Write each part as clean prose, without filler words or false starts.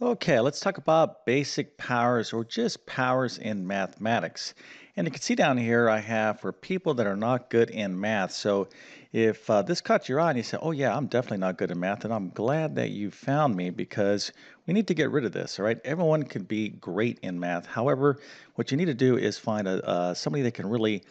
Okay, let's talk about basic powers or just powers in mathematics. And you can see down here I have for people that are not good in math. So if this caught your eye and you say, oh yeah, I'm definitely not good at math, and I'm glad that you found me because we need to get rid of this, all right? Everyone can be great in math. However, what you need to do is find somebody that can really,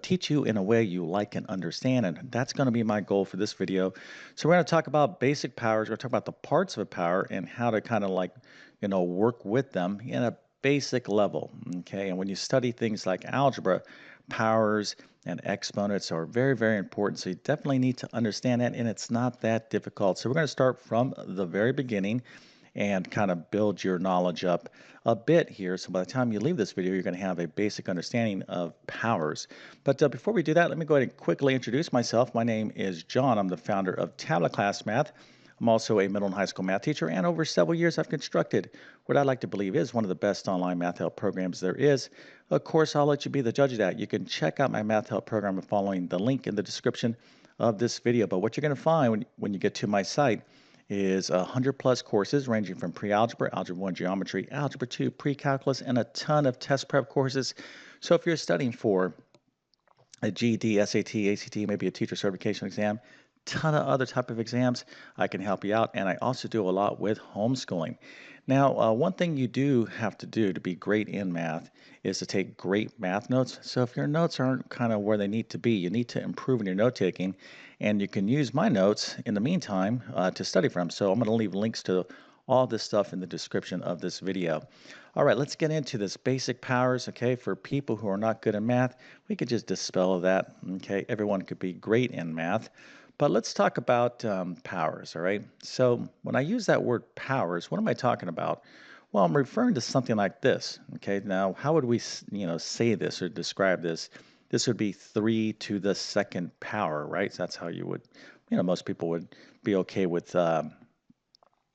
teach you in a way you like and understand. And that's going to be my goal for this video. So we're going to talk about basic powers. We're going to talk about the parts of a power and how to kind of like, work with them in a basic level. Okay. And when you study things like algebra, powers and exponents are very, very important. So you definitely need to understand that. And it's not that difficult. So we're going to start from the very beginning and kind of build your knowledge up a bit here. So by the time you leave this video, you're going to have a basic understanding of powers. But before we do that, let me go ahead and quickly introduce myself. My name is John. I'm the founder of TabletClass Math. I'm also a middle and high school math teacher, and over several years, I've constructed what I like to believe is one of the best online math help programs there is. Of course, I'll let you be the judge of that. You can check out my math help program by following the link in the description of this video. But what you're going to find when you get to my site is 100 plus courses ranging from pre-algebra, algebra 1 geometry, algebra 2 pre-calculus, and a ton of test prep courses. So if you're studying for a GED, SAT, ACT, maybe a teacher certification exam, ton of other type of exams, I can help you out. And I also do a lot with homeschooling. Now, one thing you do have to do to be great in math is to take great math notes. So if your notes aren't kind of where they need to be, you need to improve in your note taking. And you can use my notes in the meantime to study from. So I'm going to leave links to all this stuff in the description of this video. All right, let's get into this basic powers, okay? For people who are not good at math, we could just dispel that, okay? Everyone could be great in math. But let's talk about powers, all right? So when I use that word powers, what am I talking about? Well, I'm referring to something like this, okay? Now, how would we, say this or describe this? This would be 3 to the second power, right? So that's how you would, most people would be okay with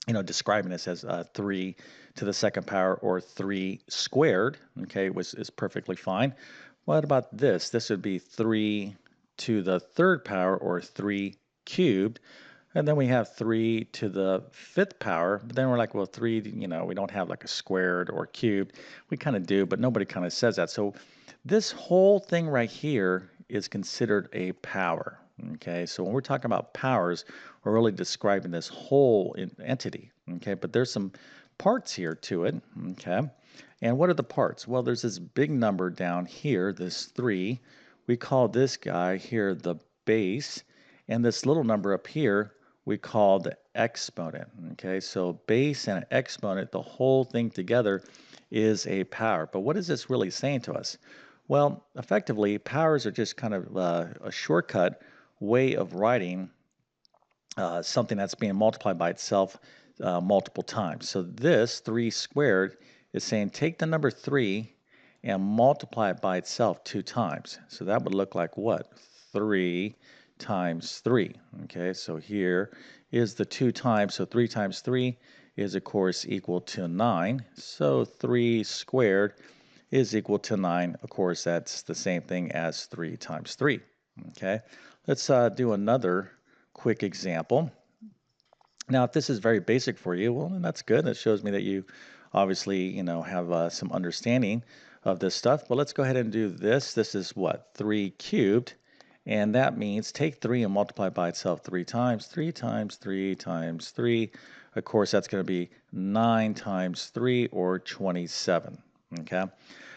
describing this as 3 to the second power or 3 squared, okay, which is perfectly fine. What about this? This would be 3 to the third power or 3 cubed. And then we have 3 to the fifth power. But then we're like, well, 3, we don't have like a squared or cubed. We kind of do, but nobody kind of says that. So this whole thing right here is considered a power. Okay, so when we're talking about powers, we're really describing this whole entity. Okay, but there's some parts here to it. Okay, and what are the parts? Well, there's this big number down here, this 3. We call this guy here the base, and this little number up here we call the exponent. Okay, so base and exponent, the whole thing together is a power. But what is this really saying to us? Well, effectively, powers are just kind of a shortcut way of writing something that's being multiplied by itself multiple times. So this 3 squared is saying take the number 3 and multiply it by itself 2 times. So that would look like what? 3 times 3. Okay, so here is the 2 times. So 3 times 3 is, of course, equal to 9. So 3 squared is equal to 9. Of course, that's the same thing as 3 times 3. Okay, let's do another quick example. Now, if this is very basic for you, well, then that's good. That shows me that you obviously, have some understanding of this stuff. But let's go ahead and do this. This is what? 3 cubed. And that means take 3 and multiply by itself 3 times. 3 times 3 times 3. Of course, that's going to be 9 times 3 or 27. Okay?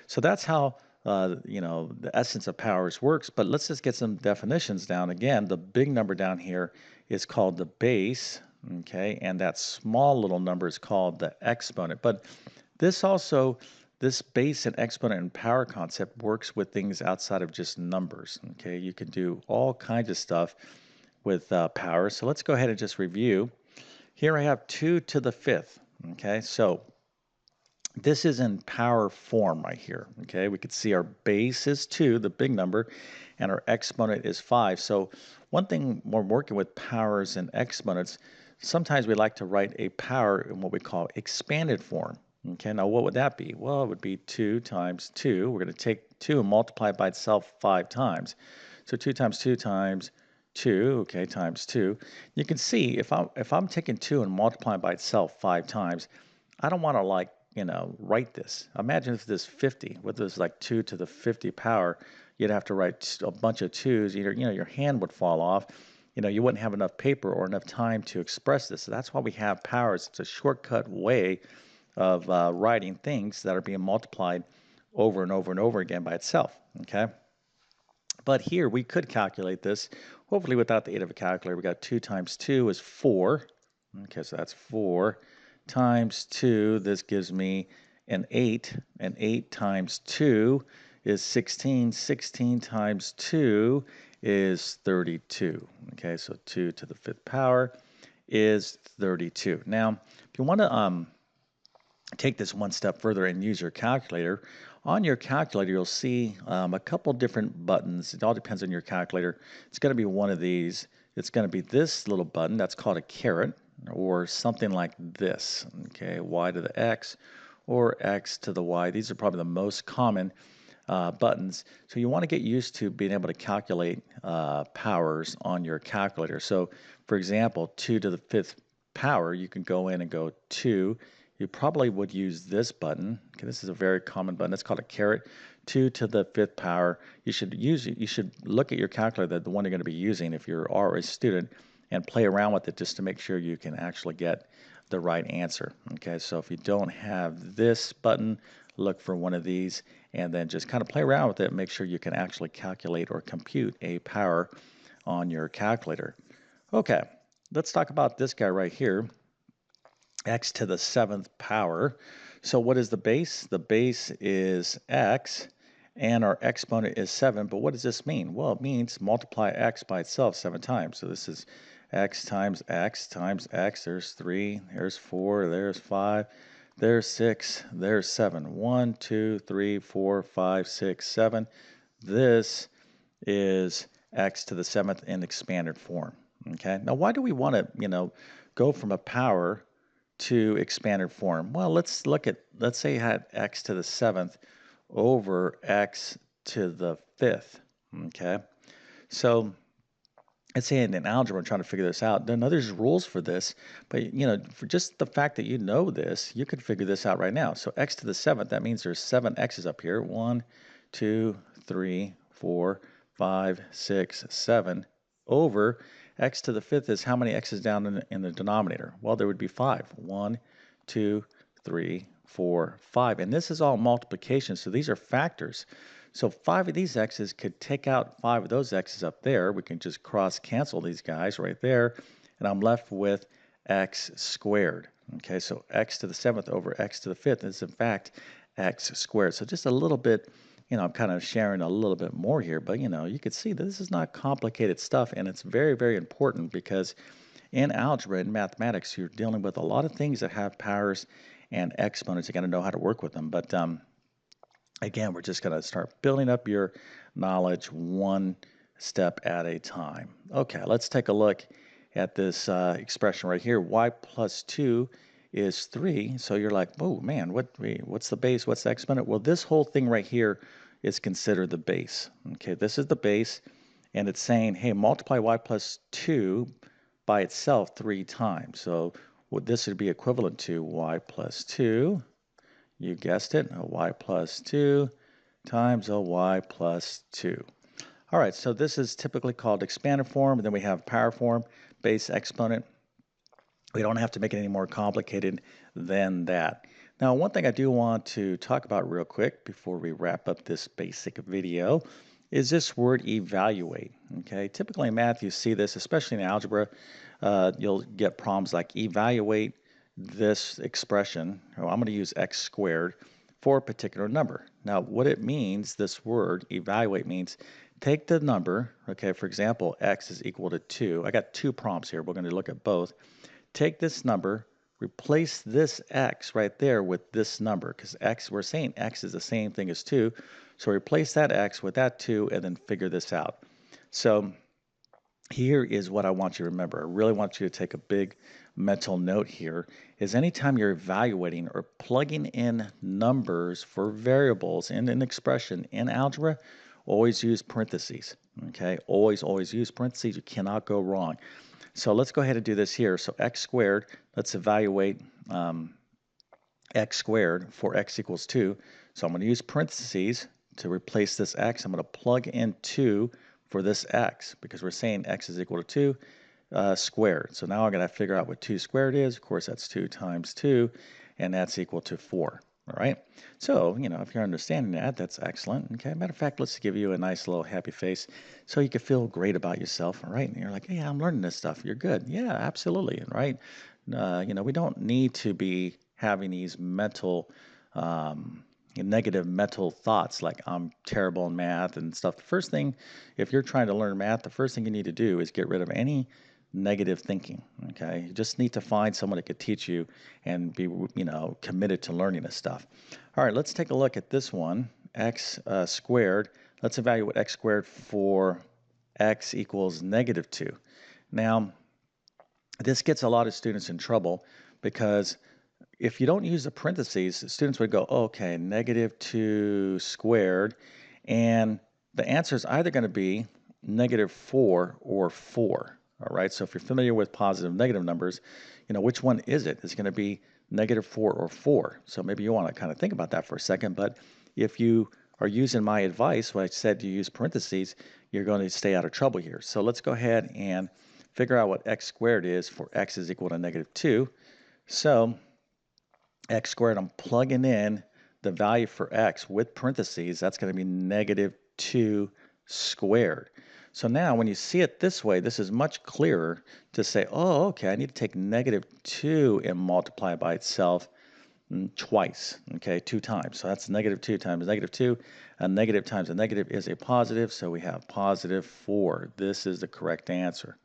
So that's how the essence of powers works, but let's just get some definitions down. Again, the big number down here is called the base, okay, and that small little number is called the exponent. But this base and exponent and power concept works with things outside of just numbers, okay? You can do all kinds of stuff with power. So let's go ahead and just review. Here I have 2 to the fifth, okay? So this is in power form right here, okay? We could see our base is 2, the big number, and our exponent is 5. So one thing when we're working with powers and exponents, sometimes we like to write a power in what we call expanded form. Okay, now what would that be? Well, it would be 2 times 2. We're going to take 2 and multiply it by itself 5 times. So 2 times 2 times 2, okay, times 2. You can see if I'm taking 2 and multiplying by itself 5 times, I don't want to like, write this. Imagine if this 50, with this like 2 to the 50 power, you'd have to write a bunch of twos. Your hand would fall off. You wouldn't have enough paper or enough time to express this. So that's why we have powers. It's a shortcut way of writing things that are being multiplied over and over and over again by itself. Okay. But here we could calculate this, hopefully without the aid of a calculator. We got 2 times 2 is 4. Okay, so that's 4 times 2. This gives me an 8. And 8 times 2 is 16. 16 times 2 is 32. Okay, so 2 to the 5th power is 32. Now, if you want to take this one step further and use your calculator, on your calculator you'll see a couple different buttons. It all depends on your calculator. It's going to be one of these. It's going to be this little button that's called a caret, or something like this. Okay, y to the x or x to the y. These are probably the most common buttons. So you want to get used to being able to calculate powers on your calculator. So for example, 2 to the 5th power, you can go in and go 2. You probably would use this button. Okay, this is a very common button. It's called a caret. 2 to the 5th power. You should look at your calculator, the one you're going to be using if you're already a student, and play around with it just to make sure you can actually get the right answer. Okay, so if you don't have this button, look for one of these and then just kind of play around with it and make sure you can actually calculate or compute a power on your calculator. Okay, let's talk about this guy right here, x to the 7th power. So what is the base? The base is x, and our exponent is 7. But what does this mean? Well, it means multiply x by itself 7 times. So this is x times x times x. There's 3, there's 4, there's 5, there's 6, there's 7. 1, 2, 3, 4, 5, 6, 7. This is x to the 7th in expanded form. Okay. Now, why do we want to, go from a power to expanded form? Well, let's say you had x to the 7th over x to the 5th. Okay. So let's say in algebra, I'm trying to figure this out. Then there's rules for this, but for just the fact that you know this, you could figure this out right now. So x to the 7th, that means there's 7 x's up here. 1, 2, 3, 4, 5, 6, 7 over x to the 5th is how many x's down in the denominator? Well, there would be 5. 1, 2, 3, 4, 5. And this is all multiplication, so these are factors. So 5 of these x's could take out 5 of those x's up there. We can just cross cancel these guys right there, and I'm left with x squared. Okay, so x to the 7th over x to the 5th is in fact x squared. So just a little bit, I'm kind of sharing a little bit more here, but you could see that this is not complicated stuff, and it's very, very important because in algebra and mathematics, you're dealing with a lot of things that have powers and exponents. You got to know how to work with them. But again, we're just going to start building up your knowledge one step at a time. Okay, let's take a look at this expression right here. Y plus 2 is 3. So you're like, oh man, what's the base? What's the exponent? Well, this whole thing right here is considered the base. Okay, this is the base, and it's saying, hey, multiply y plus 2 by itself 3 times. So what this would be equivalent to y plus 2, you guessed it, a y plus 2 times a y plus 2. All right, so this is typically called expanded form, and then we have power form, base, exponent. We don't have to make it any more complicated than that. Now, one thing I do want to talk about real quick before we wrap up this basic video is this word evaluate. Okay, typically in math you see this, especially in algebra. You'll get problems like evaluate this expression. I'm going to use x squared for a particular number. Now, what it means, this word evaluate means take the number. Okay, for example, x is equal to 2. I got 2 prompts here. We're going to look at both. Take this number, replace this x right there with this number, because x, we're saying x is the same thing as 2. So replace that x with that 2 and then figure this out. So here is what I want you to remember. I really want you to take a big mental note here, is anytime you're evaluating or plugging in numbers for variables in an expression in algebra, always use parentheses. Okay, always use parentheses. You cannot go wrong. So let's go ahead and do this here. So x squared, let's evaluate x squared for x equals 2. So I'm going to use parentheses to replace this x. I'm going to plug in 2 for this x because we're saying x is equal to 2 squared. So now I'm going to figure out what 2 squared is. Of course, that's 2 times 2, and that's equal to 4. All right. So, if you're understanding that, that's excellent. Okay. Matter of fact, let's give you a nice little happy face so you can feel great about yourself. All right. And you're like, hey, I'm learning this stuff. You're good. Yeah, absolutely. Right. We don't need to be having these negative mental thoughts like I'm terrible in math and stuff. The first thing, if you're trying to learn math, the first thing you need to do is get rid of any negative thinking. Okay, you just need to find someone that could teach you and be committed to learning this stuff. All right, let's take a look at this one. X squared. Let's evaluate x squared for x equals negative 2. Now, this gets a lot of students in trouble because if you don't use the parentheses, students would go, okay, negative 2 squared, and the answer is either going to be negative 4 or 4. All right, so if you're familiar with positive and negative numbers, which one is it? It's going to be negative 4 or 4. So maybe you want to kind of think about that for a second. But if you are using my advice, when I said you use parentheses, you're going to stay out of trouble here. So let's go ahead and figure out what x squared is for x is equal to negative 2. So x squared, I'm plugging in the value for x with parentheses. That's going to be negative 2 squared. So now when you see it this way, this is much clearer to say, oh, okay, I need to take negative 2 and multiply it by itself twice, okay, 2 times. So that's negative 2 times negative 2. A negative times a negative is a positive, so we have positive 4. This is the correct answer.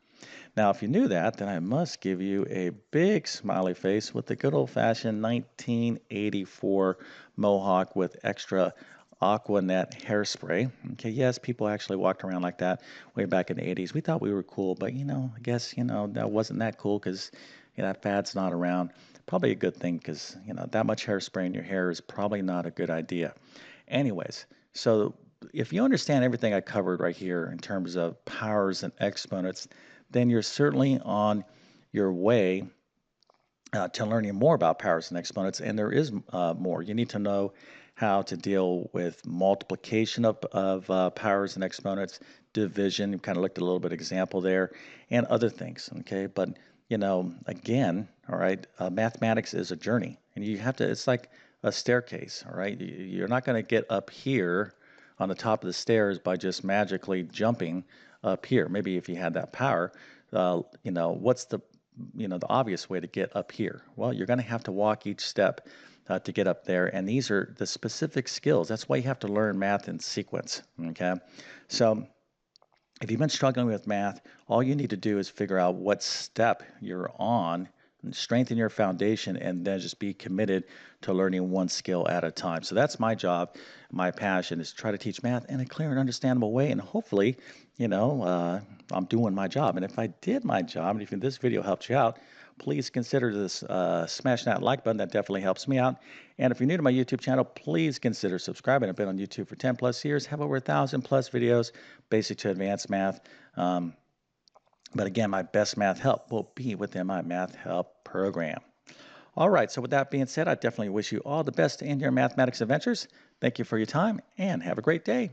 Now, if you knew that, then I must give you a big smiley face with the good old-fashioned 1984 mohawk with extra Aquanet hairspray. Okay, yes, people actually walked around like that way back in the 80s. We thought we were cool, but I guess, that wasn't that cool because, that fad's not around. Probably a good thing because, that much hairspray in your hair is probably not a good idea. Anyways, so if you understand everything I covered right here in terms of powers and exponents, then you're certainly on your way to learning more about powers and exponents, and there is more. You need to know how to deal with multiplication of powers and exponents, division, kind of looked at a little bit of example there, and other things, okay? But, again, all right, mathematics is a journey, and you have to, it's like a staircase, all right? You're not going to get up here on the top of the stairs by just magically jumping up here. Maybe if you had that power, what's the obvious way to get up here? Well, you're going to have to walk each step to get up there, and these are the specific skills. That's why you have to learn math in sequence, okay? So if you've been struggling with math, all you need to do is figure out what step you're on, and strengthen your foundation, and then just be committed to learning one skill at a time. So that's my job. My passion is to try to teach math in a clear and understandable way, and hopefully, I'm doing my job. And if I did my job, and if this video helped you out, please consider this smashing that like button. That definitely helps me out. And if you're new to my YouTube channel, please consider subscribing. I've been on YouTube for 10 plus years, have over 1,000 plus videos, basic to advanced math. But again, my best math help will be within my math help program. All right, so with that being said, I definitely wish you all the best in your mathematics adventures. Thank you for your time and have a great day.